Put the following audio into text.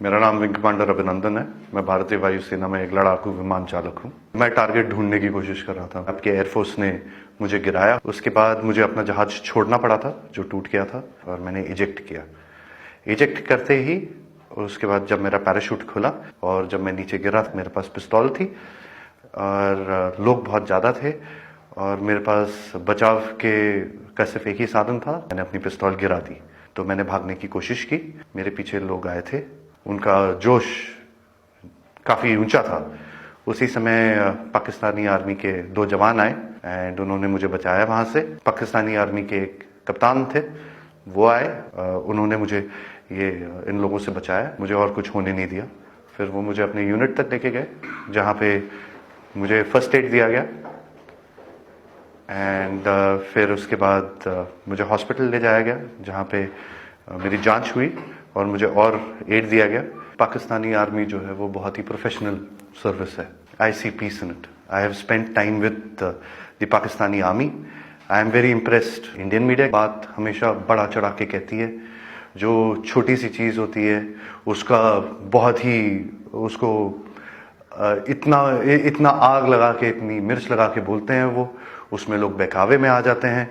मेरा नाम wing commander अभिनंदन है। मैं भारतीय वायुसेना में एक लड़ाकू विमान चालक हूँ। मैं टारगेट ढूंढने की कोशिश कर रहा था। आपके एयरफोर्स ने मुझे गिराया। उसके बाद मुझे अपना जहाज छोड़ना पड़ा था जो टूट गया था, और मैंने इजेक्ट किया। इजेक्ट करते ही उसके बाद जब मेरा पैराशूट खुला और जब मैं नीचे गिरा तो मेरे पास पिस्तौल थी और लोग बहुत ज़्यादा थे और मेरे पास बचाव का सिर्फ एक ही साधन था। मैंने अपनी पिस्तौल गिरा दी तो मैंने भागने की कोशिश की। मेरे पीछे लोग आए थे, उनका जोश काफ़ी ऊंचा था। उसी समय पाकिस्तानी आर्मी के 2 जवान आए एंड उन्होंने मुझे बचाया वहाँ से। पाकिस्तानी आर्मी के एक कप्तान थे, वो आए, उन्होंने मुझे इन लोगों से बचाया, मुझे और कुछ होने नहीं दिया। फिर वो मुझे अपने यूनिट तक लेके गए जहाँ पे मुझे फर्स्ट एड दिया गया एंड फिर उसके बाद मुझे हॉस्पिटल ले जाया गया जहाँ पे मेरी जांच हुई और मुझे और एड दिया गया। पाकिस्तानी आर्मी जो है वो बहुत ही प्रोफेशनल सर्विस है। I see peace in it. I have spent time with the Pakistani army. I am very impressed. Indian media बात हमेशा बढ़ा चढ़ा के कहती है। जो छोटी सी चीज़ होती है उसका बहुत ही उसको इतना आग लगा के, इतनी मिर्च लगा के बोलते हैं वो, उसमें लोग बहकावे में आ जाते हैं।